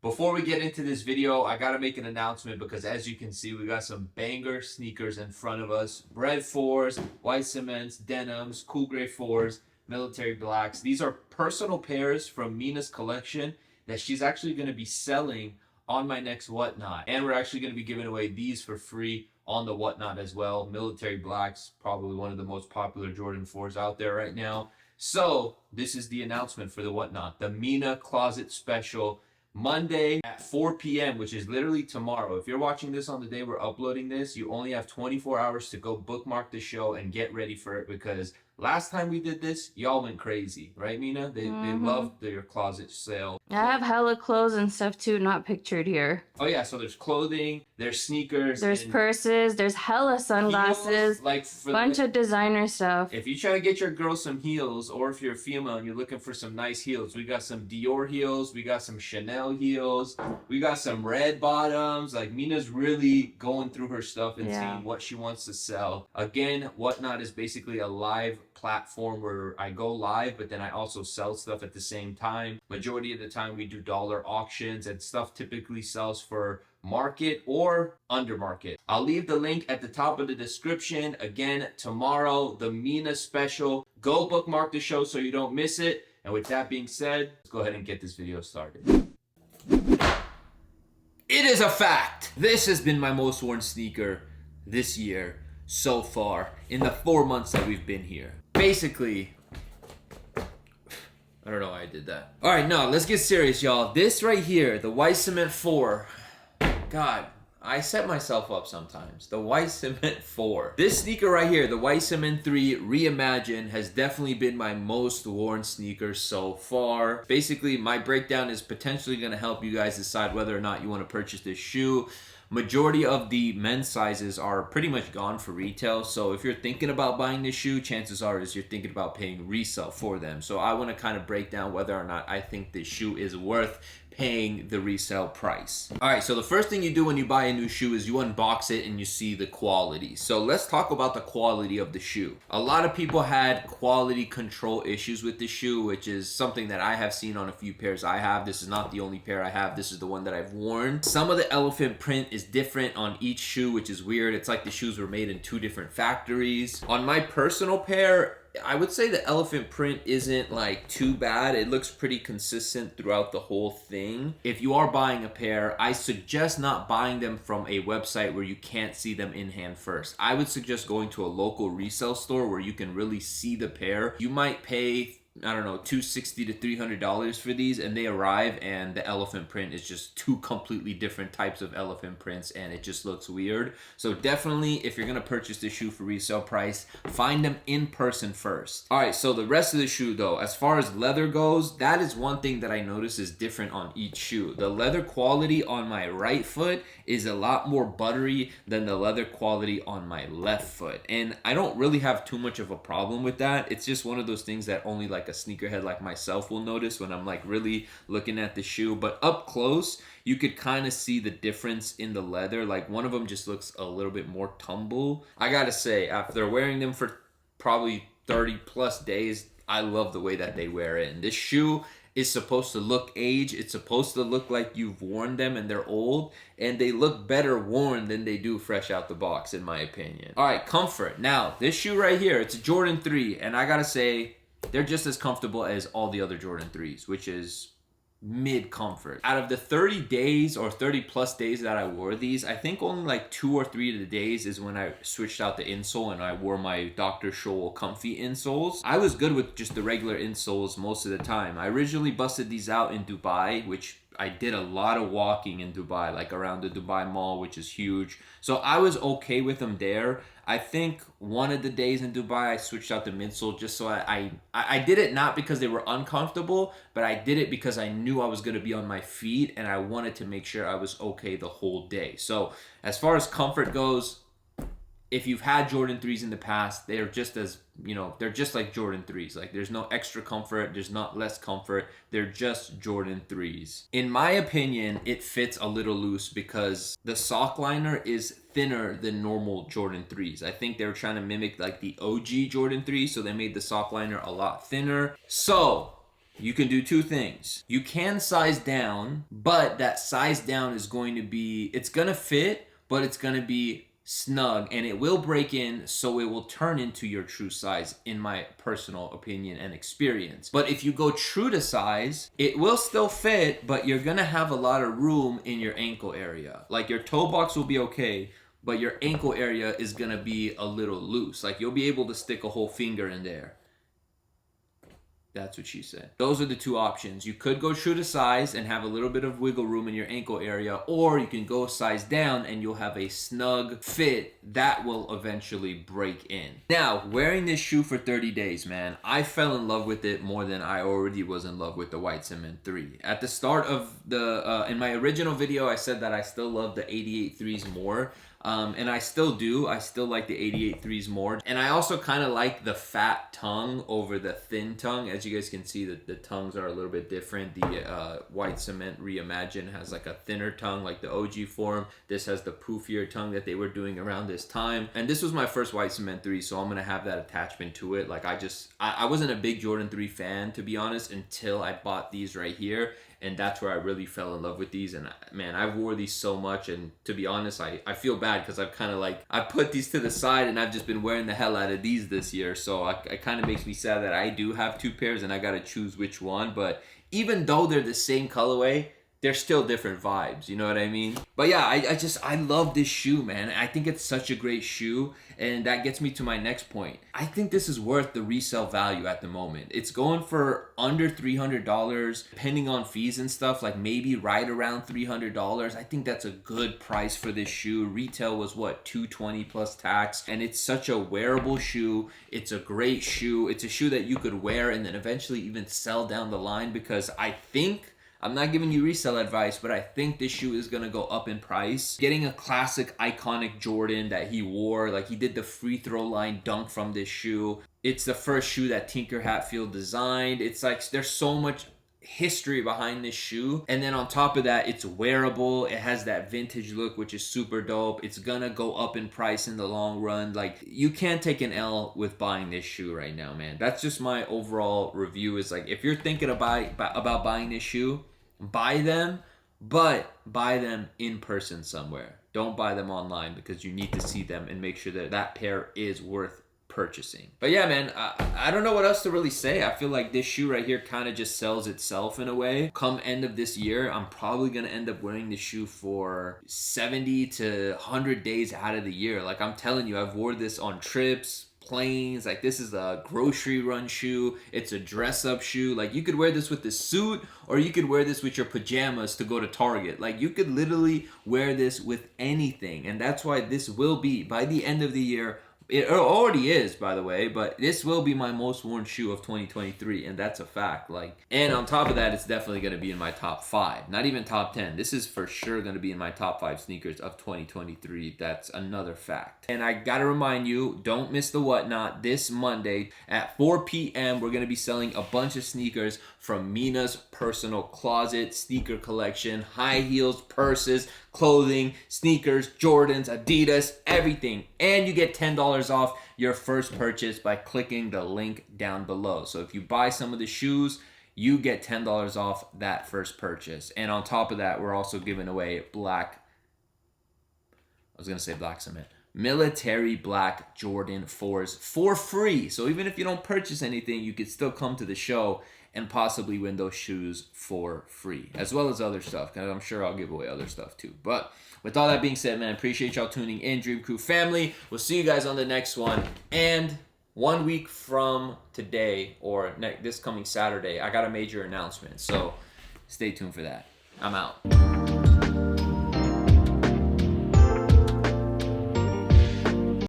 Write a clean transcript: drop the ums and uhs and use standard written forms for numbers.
Before we get into this video, I gotta make an announcement because as you can see, we got some banger sneakers in front of us. Bread 4s, white cements, denims, cool gray 4s, military blacks. These are personal pairs from Mina's collection that she's actually gonna be selling on my next Whatnot. And we're actually gonna be giving away these for free on the Whatnot as well. Military blacks, probably one of the most popular Jordan 4s out there right now. So this is the announcement for the Whatnot, the Mina Closet Special. Monday at 4 p.m., which is literally tomorrow. If you're watching this on the day we're uploading this, you only have 24 hours to go bookmark the show and get ready for it because last time we did this, y'all went crazy, right, Mina? They loved their closet sale. I have hella clothes and stuff too, not pictured here. Oh yeah, so there's clothing, there's sneakers, there's purses, there's hella sunglasses, heels, like bunch of designer stuff. If you try to get your girl some heels, or if you're a female and you're looking for some nice heels, we got some Dior heels, we got some Chanel heels, we got some red bottoms. Like Mina's really going through her stuff and seeing what she wants to sell. Again, Whatnot is basically a live platform where I go live, but then I also sell stuff at the same time. Majority of the time we do dollar auctions, and stuff typically sells for market or under market. I'll leave the link at the top of the description. Again, tomorrow, the Mina special. Go bookmark the show so you don't miss it. And with that being said, let's go ahead and get this video started. It is a fact. This has been my most worn sneaker this year so far in the 4 months that we've been here. Basically, I don't know why I did that. All right, no, let's get serious, y'all. This right here, the white cement 4. God, I set myself up sometimes. The white cement 4. This sneaker right here, the white cement 3 Reimagined, has definitely been my most worn sneaker so far. Basically, my breakdown is potentially going to help you guys decide whether or not you want to purchase this shoe. Majority of the men's sizes are pretty much gone for retail. So if you're thinking about buying this shoe, chances are you're thinking about paying resale for them. So I want to kind of break down whether or not I think this shoe is worth paying the resale price. All right, so the first thing you do when you buy a new shoe is you unbox it and you see the quality. So let's talk about the quality of the shoe. A lot of people had quality control issues with the shoe, which is something that I have seen on a few pairs I have. This is not the only pair I have. This is the one that I've worn. Some of the elephant print is different on each shoe, which is weird. It's like the shoes were made in 2 different factories. On my personal pair, I would say the elephant print isn't like too bad. It looks pretty consistent throughout the whole thing. If you are buying a pair, I suggest not buying them from a website where you can't see them in hand first. I would suggest going to a local resale store where you can really see the pair. You might pay, I don't know, $260 to $300 for these, and they arrive and the elephant print is just 2 completely different types of elephant prints and it just looks weird. So definitely, if you're gonna purchase the shoe for resale price, find them in person first. All right, so the rest of the shoe though, as far as leather goes, that is one thing that I notice is different on each shoe. The leather quality on my right foot is a lot more buttery than the leather quality on my left foot, and I don't really have too much of a problem with that. It's just one of those things that only like a sneakerhead like myself will notice when I'm like really looking at the shoe. But up close, you could kind of see the difference in the leather. Like one of them just looks a little bit more tumble. I gotta say, after wearing them for probably 30 plus days, I love the way that they wear it. And this shoe is supposed to look aged. It's supposed to look like you've worn them and they're old, and they look better worn than they do fresh out the box, in my opinion. All right, comfort. Now, this shoe right here, it's a Jordan 3, and I gotta say, they're just as comfortable as all the other Jordan 3s, which is mid comfort. Out of the 30 days or 30 plus days that I wore these, I think only like 2 or 3 of the days is when I switched out the insole and I wore my Dr. Scholl comfy insoles. I was good with just the regular insoles most of the time. I originally busted these out in Dubai, which I did a lot of walking in Dubai, like around the Dubai Mall, which is huge. So I was okay with them there. I think one of the days in Dubai, I switched out the midsole just so I did it not because they were uncomfortable, but I did it because I knew I was going to be on my feet and I wanted to make sure I was okay the whole day. So as far as comfort goes, if you've had Jordan 3s in the past, they're just as, you know, they're just like Jordan 3s. Like there's no extra comfort, there's not less comfort, they're just Jordan 3s. In my opinion, it fits a little loose because the sock liner is thinner than normal Jordan 3s. I think they were trying to mimic like the OG Jordan 3, so they made the sock liner a lot thinner. So you can do two things. You can size down, but that size down is going to be, it's gonna fit, but it's gonna be snug and it will break in, so it will turn into your true size, in my personal opinion and experience. But if you go true to size, it will still fit, but you're gonna have a lot of room in your ankle area. Like your toe box will be okay, but your ankle area is gonna be a little loose. Like you'll be able to stick a whole finger in there. That's what she said. Those are the two options. You could go true to size and have a little bit of wiggle room in your ankle area, or you can go size down and you'll have a snug fit that will eventually break in. Now, wearing this shoe for 30 days, man, I fell in love with it more than I already was in love with the White Cement 3. At the start of the, in my original video, I said that I still love the 88 threes more. And I still do. I still like the 88 threes more. And I also kind of like the fat tongue over the thin tongue. As you guys can see, the tongues are a little bit different. The White Cement Reimagined has like a thinner tongue like the OG form. This has the poofier tongue that they were doing around this time. And this was my first White Cement 3, so I'm going to have that attachment to it. Like I wasn't a big Jordan 3 fan, to be honest, until I bought these right here. And that's where I really fell in love with these. And man, I wore these so much. And to be honest, I feel bad because I've kind of like, I put these to the side and I've just been wearing the hell out of these this year. So it kind of makes me sad that I do have two pairs and I got to choose which one. But even though they're the same colorway, they're still different vibes, you know what I mean? But yeah, I love this shoe, man. I think it's such a great shoe, and that gets me to my next point. I think this is worth the resale value at the moment. It's going for under $300, depending on fees and stuff, like maybe right around $300. I think that's a good price for this shoe. Retail was what, $220 plus tax, and it's such a wearable shoe. It's a great shoe. It's a shoe that you could wear and then eventually even sell down the line, because I think, I'm not giving you resale advice, but I think this shoe is going to go up in price. Getting a classic iconic Jordan that he wore, like he did the free throw line dunk from this shoe. It's the first shoe that Tinker Hatfield designed. It's like there's so much history behind this shoe, and then on top of that, it's wearable. It has that vintage look, which is super dope. It's gonna go up in price in the long run. Like, you can't take an L with buying this shoe right now, man. That's just my overall review. Is like, if you're thinking about buying this shoe, buy them, but buy them in person somewhere. Don't buy them online, because you need to see them and make sure that that pair is worth purchasing. But yeah, man, I don't know what else to really say. I feel like this shoe right here kind of just sells itself in a way. Come end of this year, I'm probably gonna end up wearing this shoe for 70 to 100 days out of the year. Like, I'm telling you, I've wore this on trips, planes. Like, this is a grocery run shoe. It's a dress up shoe. Like, you could wear this with the suit, or you could wear this with your pajamas to go to Target. Like, you could literally wear this with anything. And that's why this will be, by the end of the year, it already is, by the way, but this will be my most worn shoe of 2023, and that's a fact. Like, and on top of that, it's definitely going to be in my top 5, not even top 10. This is for sure going to be in my top 5 sneakers of 2023. That's another fact. And I got to remind you, don't miss the Whatnot this Monday at 4 p.m. We're going to be selling a bunch of sneakers from Mina's personal closet sneaker collection. High heels, purses, clothing, sneakers, Jordans, Adidas, everything. And you get $10 off your first purchase by clicking the link down below. So if you buy some of the shoes, you get $10 off that first purchase. And on top of that, we're also giving away black cement, military black Jordan 4s for free. So even if you don't purchase anything, you could still come to the show and possibly win those shoes for free, as well as other stuff, because I'm sure I'll give away other stuff too. But with all that being said, man, appreciate y'all tuning in, Dream Crew family. We'll see you guys on the next one. And 1 week from today, or this coming Saturday, I got a major announcement, so stay tuned for that. I'm out.